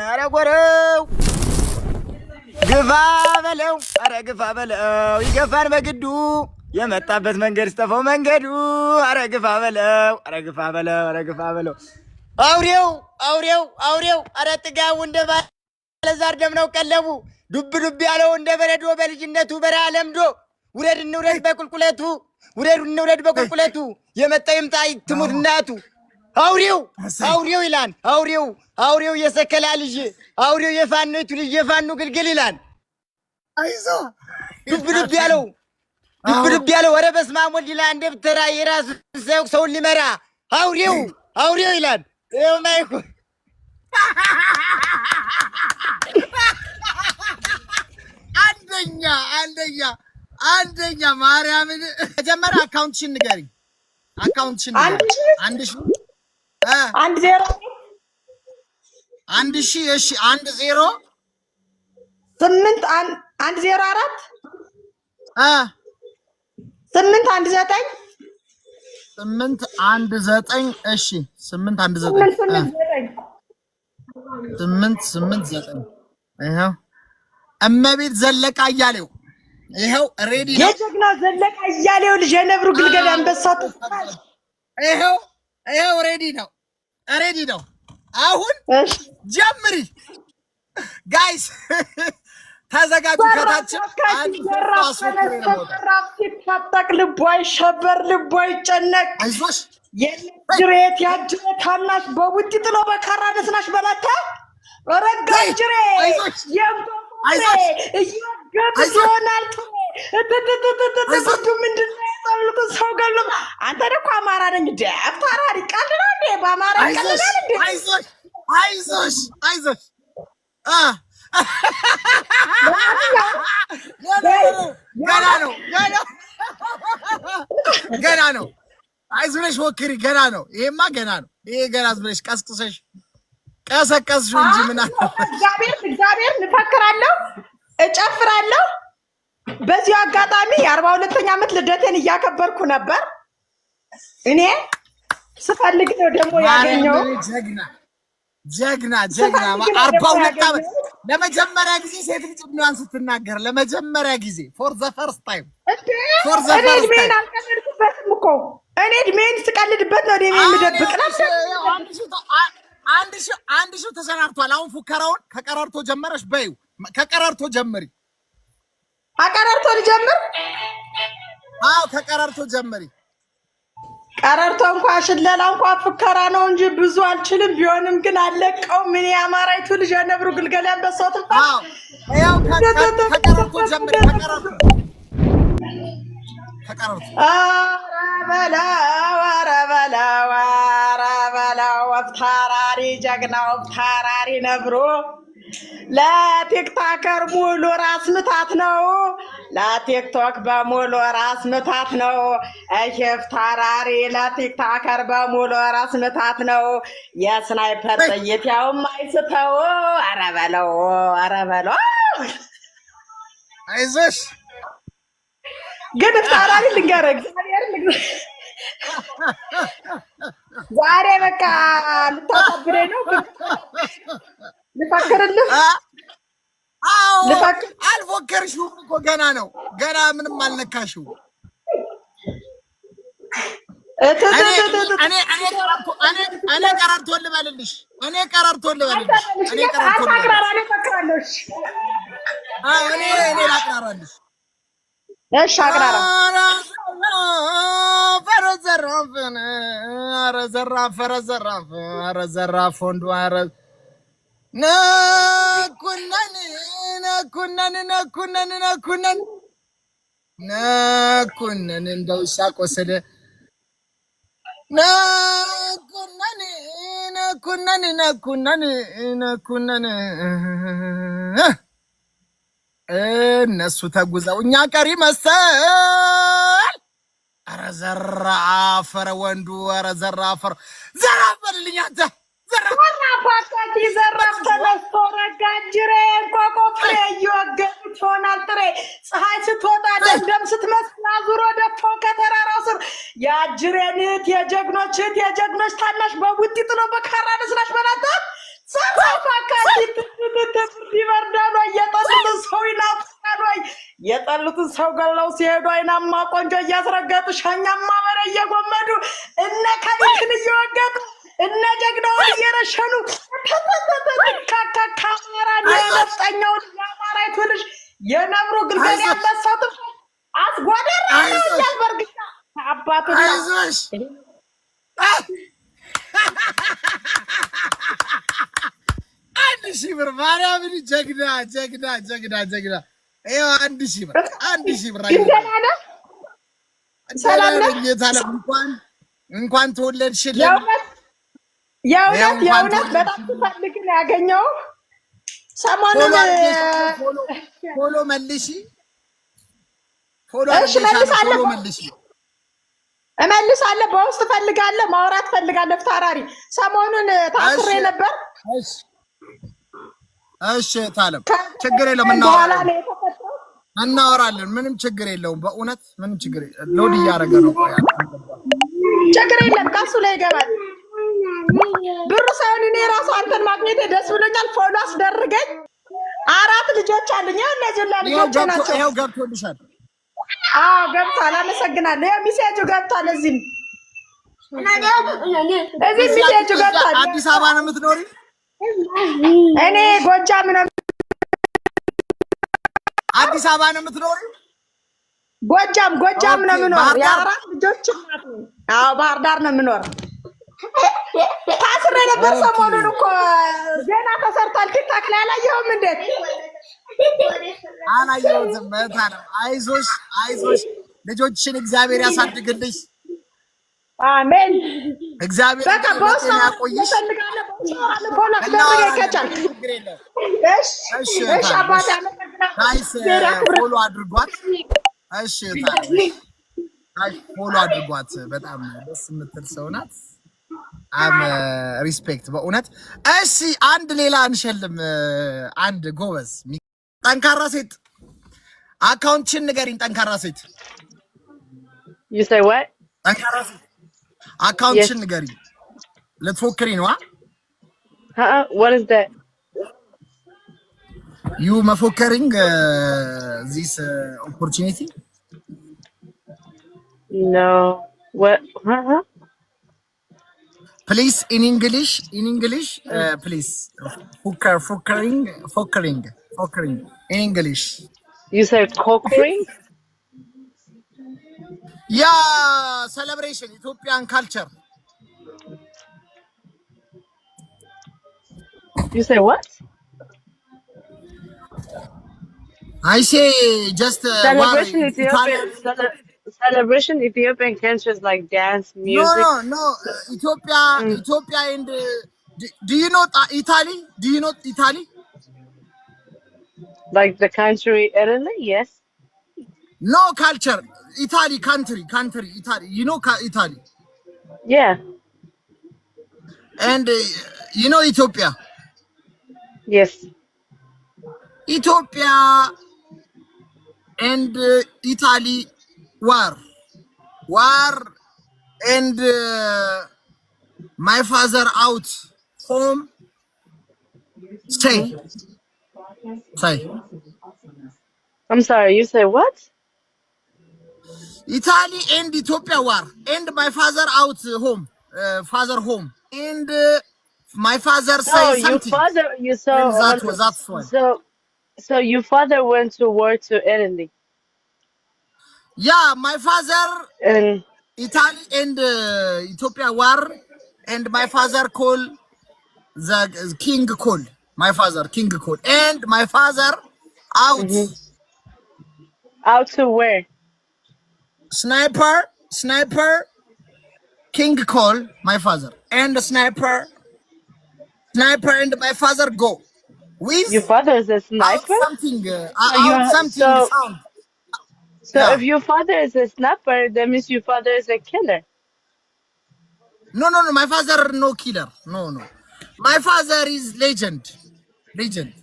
አረጎረው ግፋ በለው አረ ግፋ በለው ይገፋን በግዱ የመጣበት መንገድ ስተፈው መንገዱ አረ ግፋ በለው አውሬው አረ ጥጋቡ እንደ ባለዛር ደም ነው ቀለቡ ዱብ ያለው እንደ በረዶ በልጅነቱ በረሃ ለምዶ ውረድ እንውረድ በቁልቁለቱ የመጣ ይምጣ ትሙት እናቱ አውሬው ይላል አውሬው የሰከላ ልጅ አውሬው የፋኖቱ ልጅ የፋኑ ግልግል ይላል አይዞ ዱብ ያለው ወረ በስመ አብ ወልድ ይላል እንደ ብተራ የራሱ ሰውን ሊመራ አውሬው ይላል ማይኩ አንደኛ ማርያምን መጀመሪያ አካውንትሽን ንገሪኝ። አንድ ሺህ እሺ 10 8 104 819 እሺ 889 ይኸው እመቤት ዘለቀ አያሌው ይኸው ሬዲ ነው። የጀግና ዘለቀ አያሌው ልጅ የነብሩ ግልገል አንበሳ ይኸው ሬዲ ነው። አሁን ጀምሪ ጋይስ ተዘጋጁ። ከታችን ሲታጠቅ ልቦ አይሸበር ልቦ አይጨነቅ አይዞሽ የጅሬት ታናሽ በቡጢ ጥሎ በካራ ደስናሽ በላታ ረጋጅሬ ሰው ገሎ አንተ ደግሞ አማራ ነኝ ደፍታራሪ ቀልድ ነው እንዴ? በአማራ ቀልድ ነው እንዴ? አይዞሽ ገና ነው። አይዞሽ ሞክሪ። ገና ነው። ይሄማ ገና ነው። ይሄ ገና ብለሽ ቀሰቀስሽው እንጂ ምን አለ እግዚአብሔር እንፈክራለሁ እጨፍራለሁ። በዚህ አጋጣሚ የ42ኛ ዓመት ልደቴን እያከበርኩ ነበር። እኔ ስፈልግ ነው ደግሞ ያገኘው። ጀግና 42 ዓመት ለመጀመሪያ ጊዜ ሴት ልጅ ምናን ስትናገር ለመጀመሪያ ጊዜ for the first time እድሜን አልቀልድበትም እኮ እኔ እድሜን ስቀልድበት ነው እኔ የምደብቅ ነበር። አንድ ሺው ተሰናብቷል። አሁን ፉከራውን ከቀረርቶ ጀመረሽ በይው። ከቀረርቶ ጀምሪ። አቀረርቶ ልጀምር? አዎ ከቀረርቶ ጀምሪ። ቀረርቶ እንኳን ሽለላ እንኳን ፉከራ ነው እንጂ ብዙ አልችልም። ቢሆንም ግን አለቀው ምን ያማራይቱ ልጅ የነብሩ ግልገል አንበሳው ትልፋ። ያው ከቀረርቶ ጀምሪ። ከቀረርቶ አረበላው ወፍታራሪ ጀግናው ወፍታራሪ ነብሮ ለቲክቶከር ሙሉ ራስ ምታት ነው። ለቲክቶክ በሙሉ ራስ ምታት ነው። እሽፍታራሪ ለቲክቶከር በሙሉ ራስ ምታት ነው። የስናይፐር ጥይት ያውም አይስተው። አረበለው አይዞሽ ግን ፍታራሪ ልንገርህ ዛሬ በቃ ልታሳብረኝ ነው። ልፈክርልህ? አዎ አልፎከርሽውም እኮ ገና ነው። ገና ምንም አልነካሽው። እኔ ቀረርቶ ልበልልሽ። እኔ ላቅራራልሽ። እሺ አቅራራ። ኧረ ዘራፍ ወንዱ ነኩነን እንደው ውሻ ቆሰለ። ነኩነን እነሱ ተጉዘው እኛ ቀሪ መሰል። ኧረ ዘራፍ ኧረ ወንዱ ኧረ ዘራፍ በልልኝ አንተ ዘራፍ አፋካኪ ዘራፍ ተነስቶ ረጋጅሬ ቆቆፍሬ እየወገዱት ይሆናል ጥሬ ፀሐይ ስትወጣ ደምደም ስትመስል አዙሮ ደፋው ከተራራው ስር የአጅሬንት የጀግኖች ታናሽ በቡጢ ጥሎ በካራ ነስናሽ በናታ አፋካኪ ትትትት ይበርዳሉ እየጠሉትን ሰው ይናፍቃሉ የጠሉትን ሰው ገለው ሲሄዱ አይናማ ቆንጆ እያስረገጡ ሻኛማ በረ እየጎመዱ እነ ከሊትን እየወገዱ እነ ጀግናውን እየረሸኑ ካሜራ የነፍጠኛውን የአማራይቱ ልጅ የነብሩ ግልገል ያለሳቱ አስጓደር ያልበርግታ አባቱና አይዞሽ አንድ ሺህ ብር ማርያምን ጀግና ይኸው 1000 ብር 1000 ብር ሰላም ነው እንኳን ተወለድሽልን የእውነት በጣም ትፈልግ ነው ያገኘው ሰሞኑን ፎሎ መልሺ እመልሳለሁ በውስጥ ፈልጋለሁ ማውራት ፈልጋለሁ ታራሪ ሰሞኑን ታስሬ ነበር እሺ ታለም ችግር የለም እናወራለን ምንም ችግር የለውም በእውነት ምንም ችግር ሎድ እያደረገ ነው ችግር የለም ካሱ ላይ ይገባል ብሩ ሳይሆን እኔ ራሱ አንተን ማግኘት ደስ ብሎኛል ፎሎ አስደርገኝ 4 ልጆች አሉኝ እነዚህ ልጆች ናቸው ይሄው ገብቶልሻል ገብቷል አመሰግናለሁ ይሄ ሚሴጁ ገብቷል እዚህ ሚሴጁ ገብቷል አዲስ አበባ ነው የምትኖሪ እኔ ጎጃም ነው አዲስ አበባ ነው የምትኖሪ ጎጃም ነው የምኖር የ4 ልጆች እናት ባህር ዳር ነው የምኖር ታስሬ ነበር ሰሞኑን እኮ ዜና ተሰርቷል ቲክታክ ላይ አላየኸውም እንዴት አላየሁትም በታለም አይዞሽ ልጆችሽን እግዚአብሔር ያሳድግልሽ አሜን እግዚአብሔር ያቆይሽ እሺ አባቴ ፎሎ አድርጓት እሺ ፎሎ አድርጓት በጣም ደስ የምትል ሰው ናት ሪስፔክት በእውነት እሺ አንድ ሌላ እንሸልም አንድ ጎበዝ ጠንካራ ሴት አካውንትሽን ንገሪኝ ጠንካራ ሴት You say what? ጠንካራ ሴት አካውንትሽን ንገሪኝ ልትፎክሪ ነው what is that? You መፎከሪንግ this opportunity? No. What? Please in English, please. Fokkering in English. You said cockring? Yeah, celebration, Ethiopian culture. You say what? I say just celebration celebration Ethiopian cultures like dance, music. No. Ethiopia and do you know Italy? Do you know Italy? Like the country Italy? Yes. No culture. Italy country. Italy. You know Italy? Yeah. And you know Ethiopia? Yes. Ethiopia and Italy war and my father out home stay I'm sorry, you say what? Italy and Ethiopia war and my father out home father home and my father say something. That's why. So your father went to war to Italy. Yeah, my father and Italy and Ethiopia war, and my father call the king call. My father king call, and my father out. Out to where? Sniper. King call my father, and the sniper, and my father go. With your father is a sniper. Something. Sound. So if your father is a sniper, that means your father is a killer. No. My father no killer. No. My father is legend. Legend.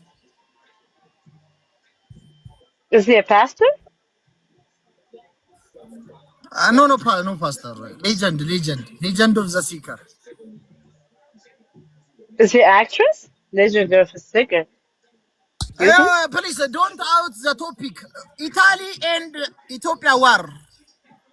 Is he a pastor? No, no, pastor. Legend, legend. Legend of the seeker. Is he actress? Legendary of a singer. Excuse me? Please don't out the topic. Italy and Ethiopia war.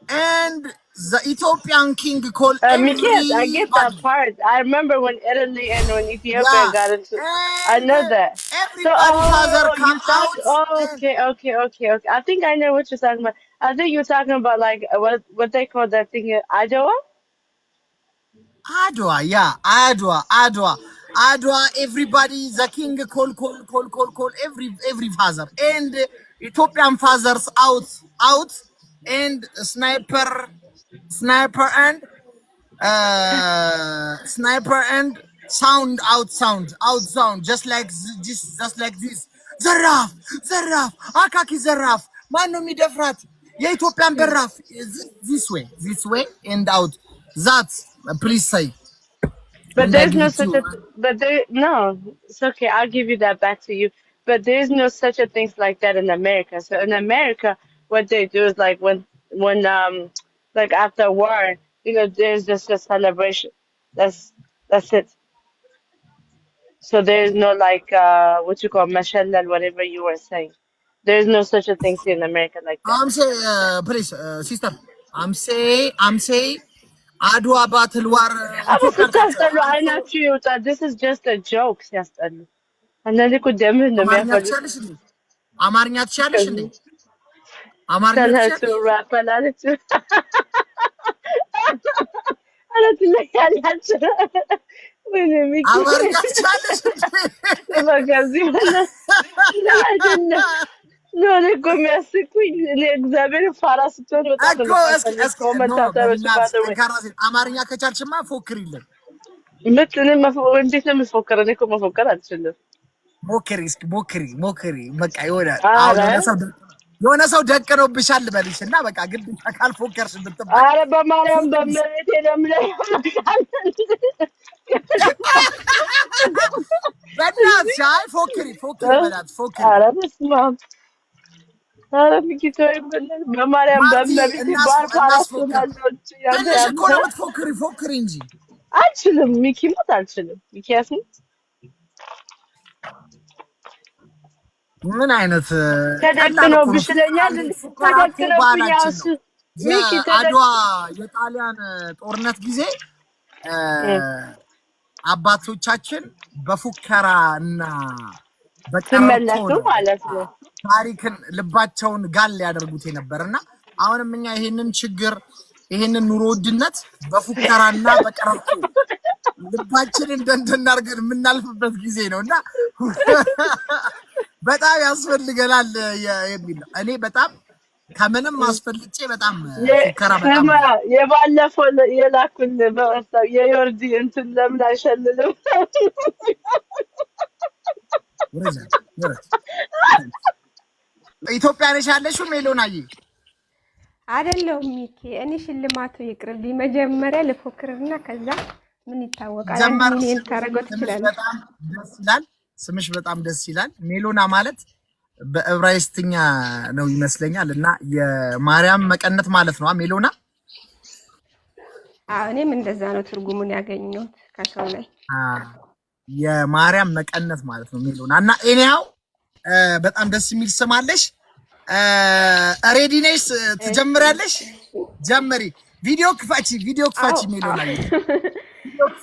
And the Ethiopian king called Yes, I get that everybody. part. I remember when Italy and when Ethiopia Yeah. got into. I And know that. So, everybody father you come talk. out Oh, and okay. I think I know what you're talking about. I think you're talking about like what they call that thing in Iowa. Adwa, yeah, Adwa, everybody, the king call, every father. And Ethiopian fathers out, and sniper and sniper and sound, just like this. Zaraf, Akaki Zaraf, Manomi Defrat, Ethiopian Beraf, this way, and out. That's please say, But and I there's give no it to such you. a but there no. It's okay. I'll give you that back to you. But there's no such a things like that in America. So in America, what they do is like when like after a war, there's just a celebration. That's that's it. So there's no like what you call mashallal, whatever you were saying. There's no such a thing in America like that. I'm say, please, sister. I'm say, Adwa battle war I was Ethiopian culture. ሲያስጠሉ Also, አይናችሁ ይውጣ. This is just a joke ሲያስጠሉ። አንዳንዴ እኮ ደምህ ነው አማርኛ የሚያፈሉት። ትችላለሽ እንዴ? አማርኛ ትችላለሽ እንዴ? አማርኛ Tell her to ትችላለሽ? rap አላለችም። ኧረ ትለያላችሁ። ወይኔ ሚኪ አማርኛ ትችላለሽ እንዴ? በቃ እዚህ በኋላ አይደለም ነው እኔ እኮ የሚያስቁኝ እኔ እግዚአብሔር ፋራ ስትሆን በጣም ነው እኮ የምታስፈልግ ኖ ኮመንታተሮች በእናትሽ ባደወይ ጠንካራ ሴት አማርኛ ከቻልሽማ ፎክሪልን። እኔ እንዴት ነው የምፎከረው? እኔ እኮ መፎከር አልችልም። ሞክሪ እስኪ ሞክሪ። በቃ ይሆናል። ኧረ አሁን የሆነ ሰው ደቅኖብሻል በልሽ እና በቃ ግን ካልፎከርሽ ብትባይ ኧረ በማርያም ፎክሪ እስኪ። በመሬቴ ለምለም በእናትሽ አይ ፎክሪ በእናትሽ ፎክሪ። ኧረ በስመ አብ ኧረ ሚኪ ተወኝ በእናትህ በማርያም ማርቲ በእመቤቴ ባርኩ እናስፎክር። አላስብላለሁ እንጂ ያንተ ትንሽ እኮ ያንተ ነው የምትፎክሪ፣ ፎክሪ እንጂ። አልችልም። ሚኪ ሞት አልችልም። ሚኪያስ ሞት ምን አይነት ቀላል እኮ ነው ተደቅኖብሽ ይለኛል። ፉከራ እኮ ተደቅኖብኝ ባህላችን እሱ ነው። ሚኪ የአድዋ የጣሊያን ጦርነት ጊዜ አባቶቻችን በፉከራ እና በቀረርቶ ስመለሱ ነው ማለት ነው። ታሪክን ልባቸውን ጋል ሊያደርጉት የነበረና አሁንም እኛ ይሄንን ችግር ይሄንን ኑሮ ውድነት በፉከራና በቀረርቶ ልባችንን ደንደን አድርገን የምናልፍበት ጊዜ ነውና በጣም ያስፈልገናል የሚል ነው። እኔ በጣም ከምንም አስፈልጬ በጣም ፉከራ በጣም የባለፈው የላኩን በመሳብ የዮርዲ እንትን ለምን አይሸልልም? ወረዛ ኢትዮጵያ ነሽ ያለሽው ሜሎናዬ? አይደለሁም ሚኪ፣ እኔ ሽልማቱ ይቅርብኝ። መጀመሪያ ልፎክርና ከዛ ምን ይታወቃል፣ አንድ ሚሊዮን ታረጋው ትችላለሽ። በጣም ደስ ይላል። ስምሽ በጣም ደስ ይላል። ሜሎና ማለት በዕብራይስጥኛ ነው ይመስለኛል እና የማርያም መቀነት ማለት ነው ሜሎና። አዎ እኔም እንደዛ ነው ትርጉሙን ያገኘሁት ከሰው ላይ። የማርያም መቀነት ማለት ነው ሜሎና እና እኔው በጣም ደስ የሚል ስም አለሽ። ሬዲ ነሽ? ትጀምሪያለሽ? ጀምሪ። ቪዲዮ ክፈቺ ሜሎና።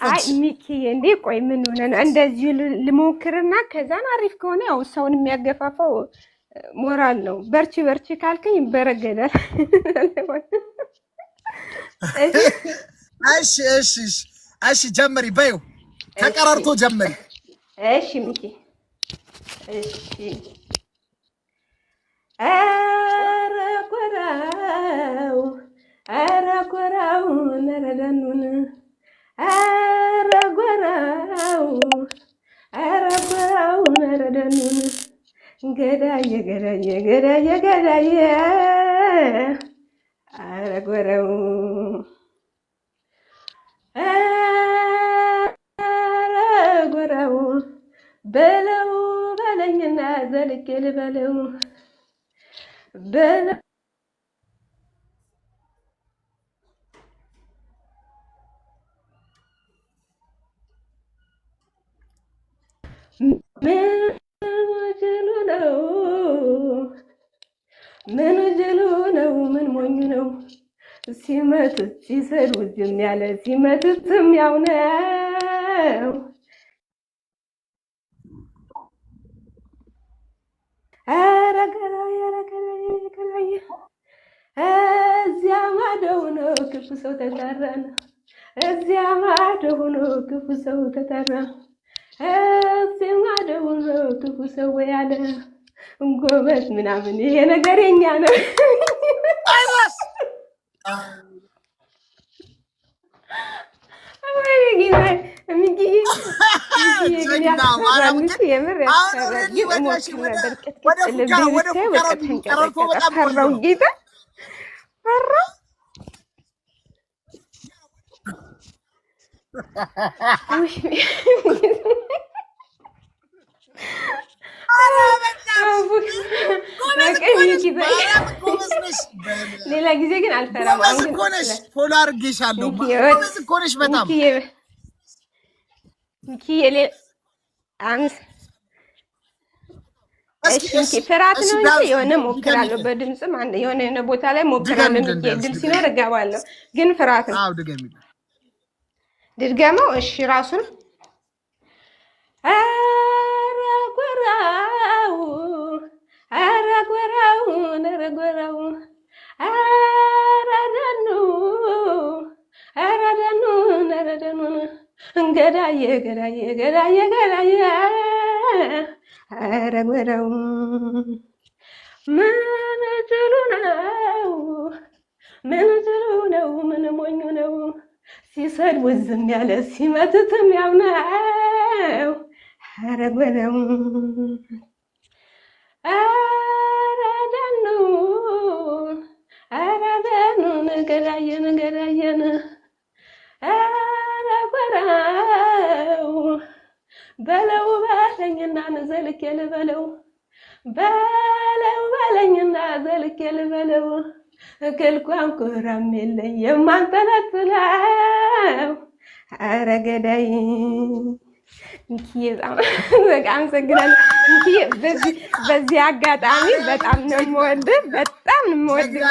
አይ ሚኪ እንዴ ቆይ ምን ሆነ ነው እንደዚህ ልሞክርና ከዛን አሪፍ ከሆነ ያው ሰውን የሚያገፋፋው ሞራል ነው። በርቺ ካልከኝ ይበረገዳል። እሺ ጀምሪ በዩ ተቀራርቶ ጀምሪ። እሺ ሚኪ ኧረ ጎራው ነረደኑን ኧረ ጎራው ነረደኑን ገዳየ ኧረ ጎራው ኧረ በለው በለኝና ዘልቄ ልበለው በለው ምን ወጀሉ ነው ምን ሞኙ ነው ሲመቱት ሲሰሩት ዝም ያለ ሲመቱት ዝም ያው ነው አረገራይ እዚያ ማዶ ነው ክፉ ሰው ተጠራ እዚያ ማዶ ነው ክፉ ሰው ተጠራ እዚያ ማዶ ነው ክፉ ሰው ያለ እንጎበት ምናምን ይሄ ነገር የኛ ነው አይዋስ ሌላ ጊዜ ግን አልፈራም። አሁን ኮነሽ ፎሎ አድርጌሻለሁ። ማለት ኮነሽ በጣም ሚኪዬ እሺ ፍርሃት ነው እንጂ የሆነ ሞክራለሁ። በድምጽም የሆነ ቦታ ላይ ሞክራለሁ። ሚኪዬ ድል ሲኖር እገባለሁ። ግን ፍርሃት ነው። አው ድገመው። እሺ ራሱን አረጎራው አረደኑ ገዳዬ አረጎራው ምን ትሉ ነው ምን ሞኙ ነው ሲሰድቡት ዝም ያለ ሲመቱትም ያው ነው አረጎራው አረደኑ ነገራየን አረጎራው በለው በለኝና ዘልኬ ልበለው በለው በለኝና ዘልኬ ልበለው እክልኳን ኩራም የለኝ የማንጠለጥለው አረገዳይ ሚኪዬ በጣም አመሰግናለሁ። ሚኪዬ በዚህ አጋጣሚ በጣም ነው የምወድህ፣ በጣም ነው የምወድህ።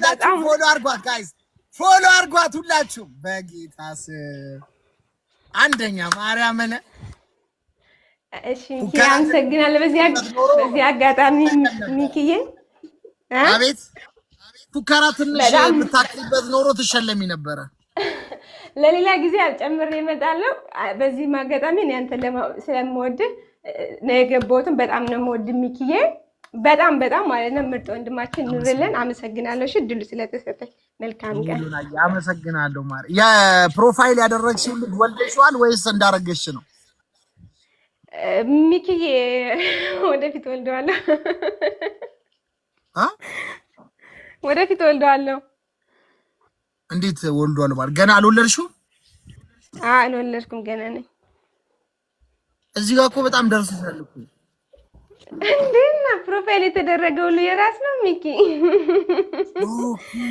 በጣም ፎሎ አድርጓት ጋይስ፣ ፎሎ አድርጓት ሁላችሁ በጌታስ አንደኛ ማርያምን። እሺ ሚኪዬ አመሰግናለሁ። በዚህ አጋጣሚ ሚኪዬ አቤት ፉከራ ትንሽ የምታክልበት ኖሮ ትሸለሚ ነበረ። ለሌላ ጊዜ አልጨምር እመጣለሁ። በዚህ አጋጣሚ እኔ አንተን ስለምወድህ ነው የገባሁትም። በጣም ነው የምወድህ ሚኪዬ፣ በጣም ማለት ነው። ምርጥ ወንድማችን ኑርልን። አመሰግናለሁ። እሺ ድሉ ስለተሰጠኝ። መልካም ቀን። አመሰግናለሁ። ማር የፕሮፋይል ያደረግሽው ልጅ ወልደሽዋል ወይስ እንዳረገሽ ነው? ሚኪዬ ወደፊት ወልደዋለሁ። ወደፊት ወልደዋለሁ። እንዴት ወልዷል? ማለት ገና አልወለድሽው? አልወለድኩም፣ ገና ነኝ። እዚህ ጋር እኮ በጣም ደርሰሻል እኮ። እንዴና ፕሮፋይል የተደረገው ሁሉ የራስ ነው ሚኪ?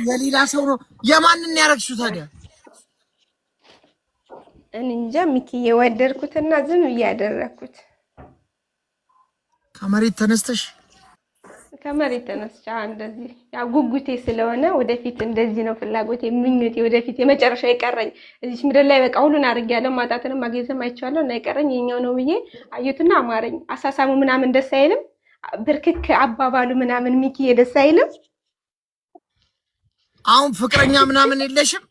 የሌላ ሰው ነው። የማንን ያረግሽው ታዲያ? እኔ እንጃ ሚኪ፣ የወደድኩትና ዝም እያደረኩት። ከመሬት ተነስተሽ? ከመሬት ተነስቻ እንደዚህ ያው ጉጉቴ ስለሆነ ወደፊት እንደዚህ ነው ፍላጎቴ፣ ምኞቴ። ወደፊት የመጨረሻ የቀረኝ እዚህ ምድር ላይ በቃ ሁሉን አድርጌያለሁ። ማጣትንም ማግኘትም አይቻለሁ እና የቀረኝ የኛው ነው ብዬ አዩትና አማረኝ። አሳሳሙ ምናምን ደስ አይልም፣ ብርክክ አባባሉ ምናምን ሚኪዬ ደስ አይልም። አሁን ፍቅረኛ ምናምን የለሽም?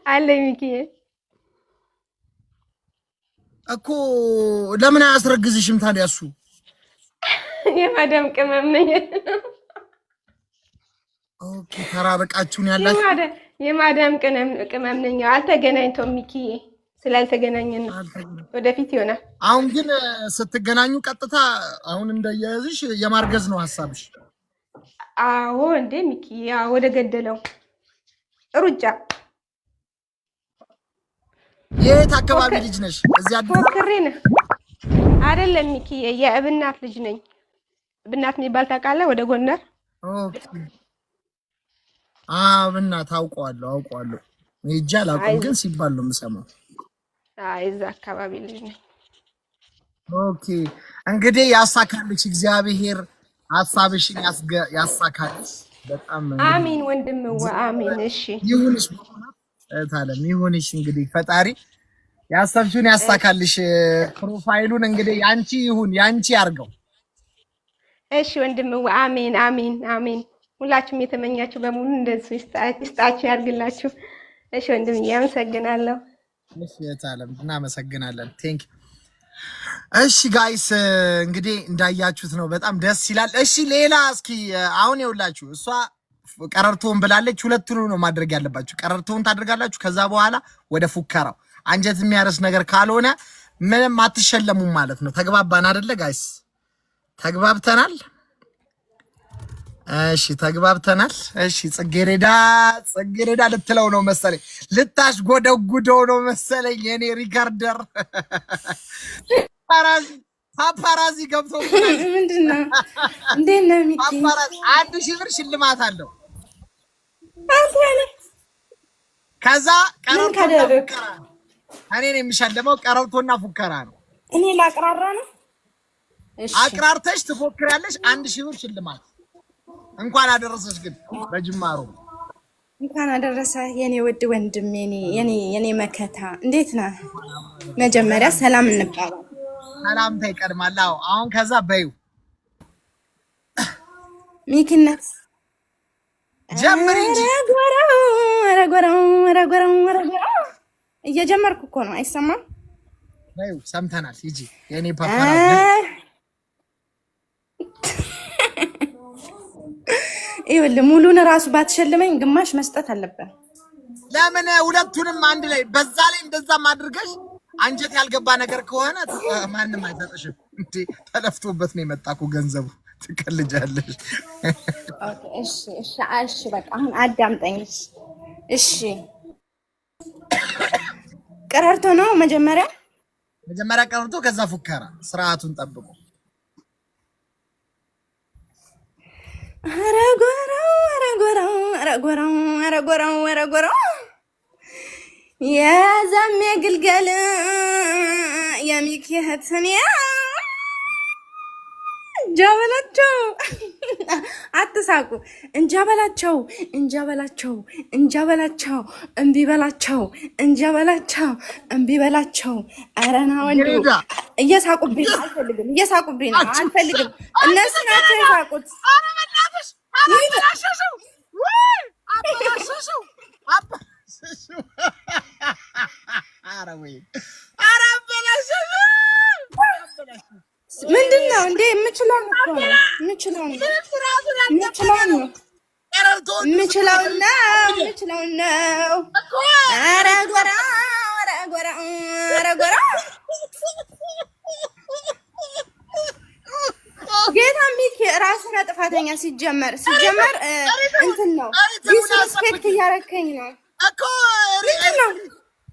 አለኝ ሚኪዬ እኮ። ለምን አያስረግዝሽም ታዲያ እሱ? የማዳም ቅመም ነኝ። ኦኬ ተራርቃችሁን ያላችሁ? የማዳም ቅመም ነኝ። አልተገናኝተው ሚኪዬ፣ ስላልተገናኘን ነው። ወደፊት ይሆናል። አሁን ግን ስትገናኙ ቀጥታ አሁን እንደያያዝሽ የማርገዝ ነው ሐሳብሽ? አዎ እንዴ ሚኪዬ፣ ወደ ገደለው ሩጫ የት አካባቢ ልጅ ነሽ? እዚህ አዲስ አበባ ፎክሬን አይደለም ሚኪ፣ የእብናት ልጅ ነኝ። እብናት የሚባል ታውቃለህ? ወደ ጎንደር። ኦኬ። እብናት አውቀዋለሁ። ሄጄ አላውቅም ግን ሲባል ነው የምሰማው። አይ እዛ አካባቢ ልጅ ነኝ። ኦኬ። እንግዲህ ያሳካልሽ እግዚአብሔር ሐሳብሽን ያሳካልሽ። በጣም አሚን ወንድምዋ አሚን። እሺ ይሁንሽ ታለም ይሁንሽ። እንግዲህ ፈጣሪ ያሰብሽውን ያሳካልሽ። ፕሮፋይሉን እንግዲህ ያንቺ ይሁን ያንቺ ያርገው። እሺ ወንድምዋ አሚን አሚን አሚን። ሁላችሁም የተመኛችሁ በሙሉ እንደዚህ ይስጣችሁ ያርግላችሁ። እሺ ወንድምዬ አመሰግናለሁ። እሺ ታለም እናመሰግናለን። ቴንክ እሺ ጋይስ እንግዲህ እንዳያችሁት ነው። በጣም ደስ ይላል። እሺ ሌላ እስኪ አሁን ይኸውላችሁ እሷ ቀረርቶን ብላለች። ሁለቱንም ነው ማድረግ ያለባችሁ። ቀረርቶን ታደርጋላችሁ። ከዛ በኋላ ወደ ፉከራው አንጀት የሚያርስ ነገር ካልሆነ ምንም አትሸለሙም ማለት ነው። ተግባባን አይደለ ጋይስ? ተግባብተናል? እሺ ተግባብተናል። እሺ ጽጌሬዳ ልትለው ነው መሰለኝ፣ ልታሽጎደጉደው ነው መሰለኝ የኔ ሪካርደር ፓፓራዚ ገብቶ ምንድነው? እንዴት ነው ሚኪ? ፓፓራዚ 1000 ብር ሽልማት አለው። ከዛ እኔ ነው የሚሸልመው። ቀረርቶና ፉከራ ነው። እኔ ላቅራራ ነው። እሺ አቅራርተሽ ትፎክሪያለሽ። 1000 ብር ሽልማት። እንኳን አደረሰሽ። ግን በጅማሮ እንኳን አደረሰ የኔ ውድ ወንድም፣ የኔ መከታ። እንዴት ነህ? መጀመሪያ ሰላም እንባባል። ሰላምታ ይቀድማል። አሁን ከዛ በዩ ሚኪነት ጀምሪ እንጂ። ረጎራው እየጀመርኩ እኮ ነው። አይሰማም? በዩ ሰምተናል። ሂጂ የኔ ፓፓራ። ይኸውልህ ሙሉን ራሱ ባትሸልመኝ ግማሽ መስጠት አለብን። ለምን ሁለቱንም አንድ ላይ በዛ ላይ እንደዛም አድርገሽ አንጀት ያልገባ ነገር ከሆነ ማንም አይሰጥሽም። እንዴ ተለፍቶበት ነው የመጣኩ ገንዘቡ። ትቀልጃለሽ። እሺ በቃ አሁን አዳምጠኝ። እሺ ቀረርቶ ነው መጀመሪያ ቀረርቶ ከዛ ፉከራ። ስርዓቱን ጠብቁ። ረጎራው የዛሜ ግልገል የሚክህትን እንጃበላቸው። አትሳቁ። እንጃበላቸው እምቢ በላቸው። አረና ወንዱ እየሳቁብኝ ነው። አልፈልግም። እነሱ ናቸው የሳቁት። ምንድን ነው እንዴ? የምችለውን ነው። ኧረ ጎራ ጌታ ሚኪ ራስና ጥፋተኛ። ሲጀመር እንትን ነው ዲስሪስፔክት እያረከኝ ነው እኮ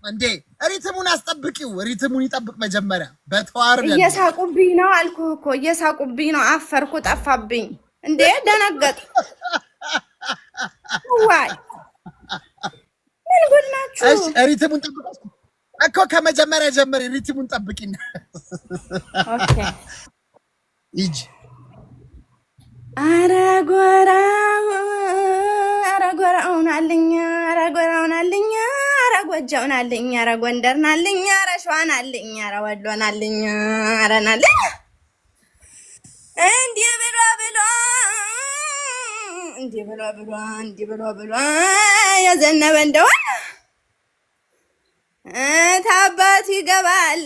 እንዴ። ሪትሙን አስጠብቂው። ሪትሙን ይጠብቅ መጀመሪያ። በተዋር እየሳቁብኝ ነው አልኩህ እኮ እየሳቁብኝ ነው። አፈርኩ፣ ጠፋብኝ እንዴ ደነገጥኩ። ዋይ ምን ጉድ ናችሁ? እሺ ሪትሙን ጠብቅ እኮ ከመጀመሪያ ጀምሪ። ሪትሙን ጠብቂና ኦኬ ይጅ ኧረ ጎራውን አለኝ፣ ኧረ ጎራውን አለኝ፣ ኧረ ጎጃውን አለኝ፣ ኧረ ጎንደርን አለኝ፣ ኧረ ሸዋን አለኝ፣ ኧረ ወሎን አለኝ፣ ኧረ ናለኝ እንዲህ ብሎ የዘነበ እንደሆነ ታባቱ ይገባል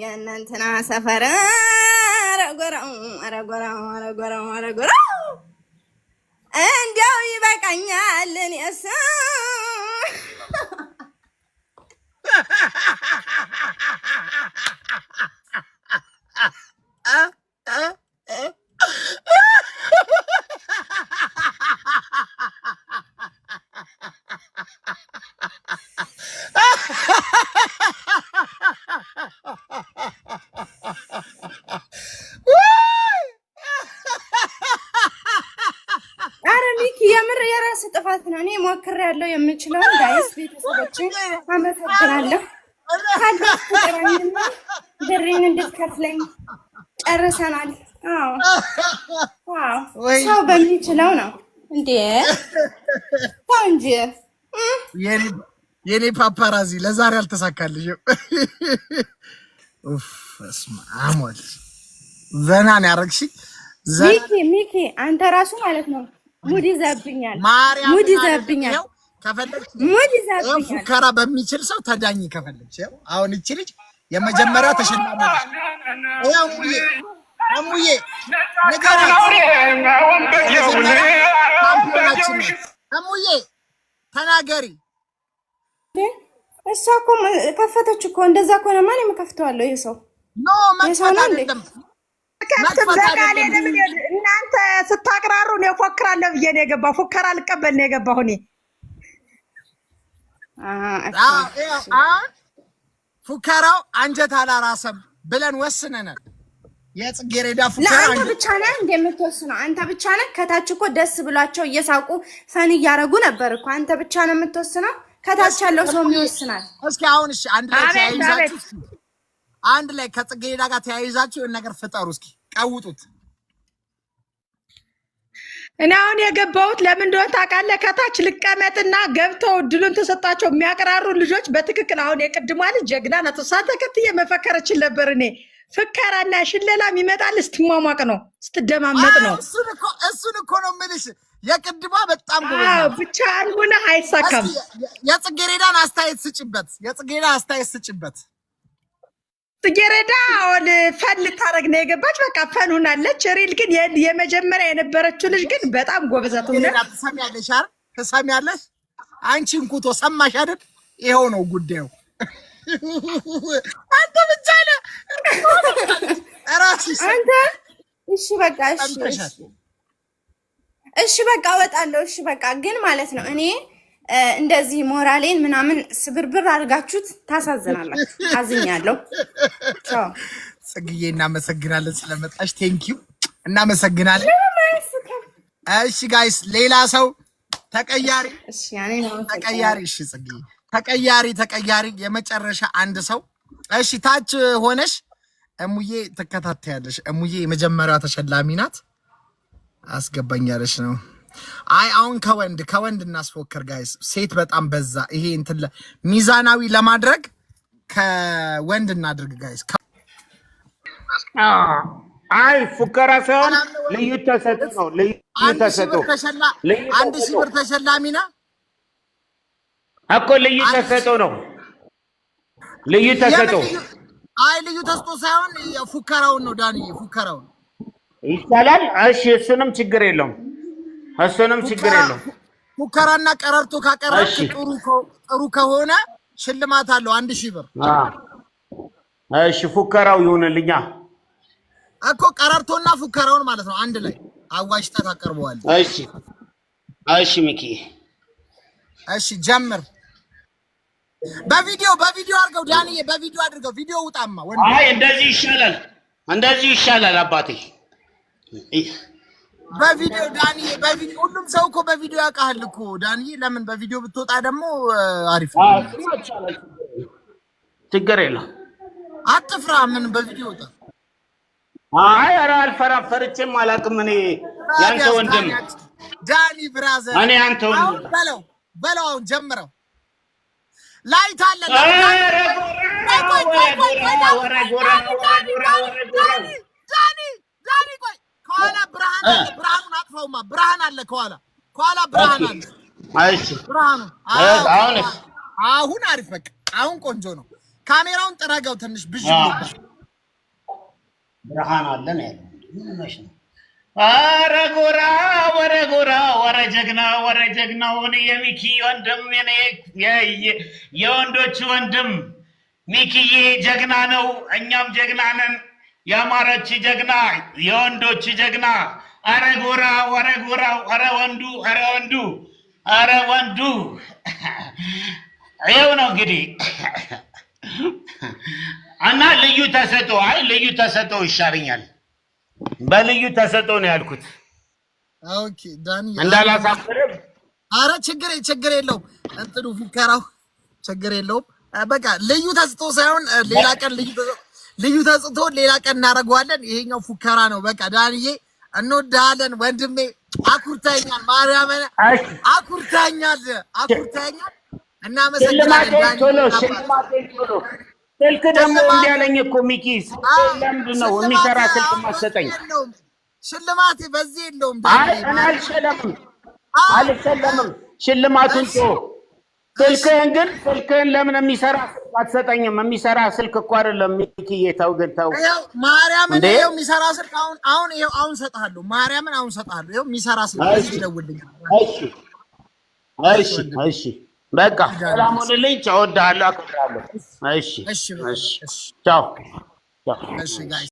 የእናንተና ሰፈር። ኧረ ጎራው እንዲያው ይበቃኛል እኔስ አመሰግናለሁ። ካለፍ ቁጥራኝና ብሬን እንድትከፍለኝ ጨርሰናል። ሰው በሚችለው ነው እንዴ? ተው እንጂ የኔ ፓፓራዚ ለዛሬ አልተሳካልሽም። ኡፍ እስማ አሞል ዘና ነው ያረግሽ። ሚኪ አንተ ራሱ ማለት ነው ሙድ ይዘብኛል። ፉከራ በሚችል ሰው ተዳኝ ከፈለግሽ። አሁን እቺ ልጅ የመጀመሪያ ተሸላሚ ነች። አሙዬ አሙዬ ተናገሪ። እሷ እኮ ከፈተች እኮ። እንደዛ ከሆነ ማን የምከፍተዋለሁ? ይሄ ሰው መክፈት አይደለም። እናንተ ስታቅራሩ ነው ፎክራለሁ ብዬ ነው የገባሁ። ፉከራ ልቀበል ነው የገባሁ እኔ። ፉከራው አንጀት አላራሰም ብለን ወስነናል። የጽጌረዳ ፉከራ ለአንተ ብቻ ነህ እንደምትወስነው። አንተ ብቻ ነህ። ከታች እኮ ደስ ብሏቸው እየሳቁ ፈን እያረጉ ነበር እኮ። አንተ ብቻ ነው የምትወስነው። ከታች ያለው ሰው ይወስናል። እስኪ አሁን እሺ፣ አንድ ላይ ከጽጌረዳ ጋር ተያይዛችሁ የሆነ ነገር ፍጠሩ። እስኪ ቀውጡት። እኔ አሁን የገባሁት ለምን እንደሆነ ታውቃለህ? ከታች ልቀመጥና ገብተው እድሉን ተሰጣቸው የሚያቀራሩ ልጆች በትክክል አሁን የቅድሟ ልጅ ጀግና ናት። እሷ ተከትዬ መፈከር እችል ነበር እኔ። ፍከራና ሽለላ የሚመጣል ስትሟሟቅ ነው፣ ስትደማመጥ ነው። እሱን እኮ ነው የምልሽ። የቅድሟ በጣም ጎበዝ ነው። ብቻ አንሆነ አይሳካም። የጽጌረዳን አስተያየት ስጭበት። ጽጌረዳ አሁን ፈን ልታረግ ነው የገባች። በቃ ፈን ሆናለች። ሪል ግን የመጀመሪያ የነበረችው ልጅ ግን በጣም ጎበዛት ሆነ። ትሰሚያለሽ? አንቺ እንኩቶ ሰማሽ አይደል? ይኸው ነው ጉዳዩ። አንተ ብቻ ነህ እራስሽ። አንተ እሺ በቃ እሺ በቃ እወጣለሁ። እሺ በቃ ግን ማለት ነው እኔ እንደዚህ ሞራሌን ምናምን ስብርብር አድርጋችሁት ታሳዝናላችሁ። አዝኛለሁ። ቻው ጽግዬ፣ እናመሰግናለን ስለመጣሽ። ቴንኪው፣ እናመሰግናለን። እሺ ጋይስ፣ ሌላ ሰው ተቀያሪ። እሺ ያኔ ነው ተቀያሪ። እሺ ጽግዬ፣ ተቀያሪ የመጨረሻ አንድ ሰው። እሺ ታች ሆነሽ እሙዬ ተከታታያለሽ። እሙዬ የመጀመሪያዋ ተሸላሚ ናት። አስገባኛለሽ ነው። አይ አሁን ከወንድ እናስፎክር ጋይስ። ሴት በጣም በዛ። ይሄ እንትን ሚዛናዊ ለማድረግ ከወንድ እናድርግ ጋይስ። አይ ፉከራ ሳይሆን ልዩ ተሰጥኦ ነው። ልዩ ተሰጥኦ 1000 ብር ተሸላሚ ነህ እኮ። ልዩ ተሰጥኦ ነው። ልዩ ተሰጥኦ። አይ ልዩ ተሰጥኦ ሳይሆን ፉከራውን ነው ዳኒ፣ ፉከራውን ይቻላል። እሺ እሱንም ችግር የለውም። ፉከራና ቀረርቶ ካቀረብክ ጥሩ ከሆነ ሽልማት አለው 1000 ብር። እሺ ፉከራው ይሁንልኛ እኮ ቀረርቶና ፉከራውን ማለት ነው። አንድ ላይ አዋሽተህ ታቀርበዋለህ። እሺ ሚኪ፣ እሺ ጀምር። በቪዲዮ አድርገው ዳንዬ፣ በቪዲዮ አድርገው። ቪዲዮ ውጣማ ወንድ። አይ እንደዚህ ይሻላል አባቴ። በቪዲዮ ዳንዬ፣ በቪዲዮ ሁሉም ሰው እኮ በቪዲዮ ያውቃል እኮ ዳንዬ። ለምን በቪዲዮ ብትወጣ ደግሞ አሪፍ ነው። ችግር የለም። አትፍራ። ምን በቪዲዮ ወጣ? አይ ኧረ አልፈራም፣ ፈርቼም አላውቅም። እኔ ያንተ ወንድም ዳኒ ብራዘር፣ እኔ ያንተ ወንድም በለው። አሁን ጀምረው። ላይት አለ። ዳኒ ቆይ፣ ከኋላ ብርሃኑን አጥፋውማ። ብርሃን አለ ከኋላ ብርሃን አለ። እሺ ብርሃኑ አሁን አሪፍ፣ በቃ አሁን ቆንጆ ነው። ካሜራውን ጥረገው ትንሽ ብዥ ብሎብሽ። ብርሃን አለ ነው ያለው። ኧረ ጎራ ወረ ጀግናውን የሚኪ ወንድም የወንዶች ወንድም ሚኪዬ ጀግና ነው። እኛም ጀግና ነን። የአማራች ጀግና፣ የወንዶች ጀግና። ኧረ ጎራ ኧረ ወንዱ ይኸው ነው እንግዲህ። እና ልዩ ተሰጥኦ፣ አይ ልዩ ተሰጥኦ ይሻለኛል። በልዩ ተሰጥኦ ነው ያልኩት። ኦኬ ዳኒ እንዳላሳፍርም። አረ ችግር የለው። እንትኑ ፉከራው ችግር የለውም። በቃ ልዩ ተጽቶ ሳይሆን ሌላ ቀን ልዩ ተጽቶ ሌላ ቀን እናደርገዋለን። ይሄኛው ፉከራ ነው። በቃ ዳንዬ እንወዳለን ወንድሜ። አኩርታኛል፣ ማርያምን አኩርታኛል። እናመሰግናለን። ቶሎ ስልክ ደግሞ እንዲያለኝ እኮ ሚኪ ለምንድን ነው የሚሰራ ስልክ ማሰጠኝ? ሽልማት በዚህ የለውም። እኔ አልሸለምም። ሽልማቱን ስልክህን ለምን የሚሰራ ስልክ አትሰጠኝም? የሚሰራ ስልክ እኮ አይደለም ሚኪዬ። ተው ግን ተው። ማርያምን ይኸው የሚሰራ ስልክ አሁን እሰጥሃለሁ። ማርያምን አሁን እሰጥሃለሁ። ይኸው የሚሰራ ስልክ ይደውልልኝ። እሺ በቃ ሰላም ሁንልኝ። ቻው፣ እወድሃለሁ፣ አከብርሃለሁ። እሺ ቻው።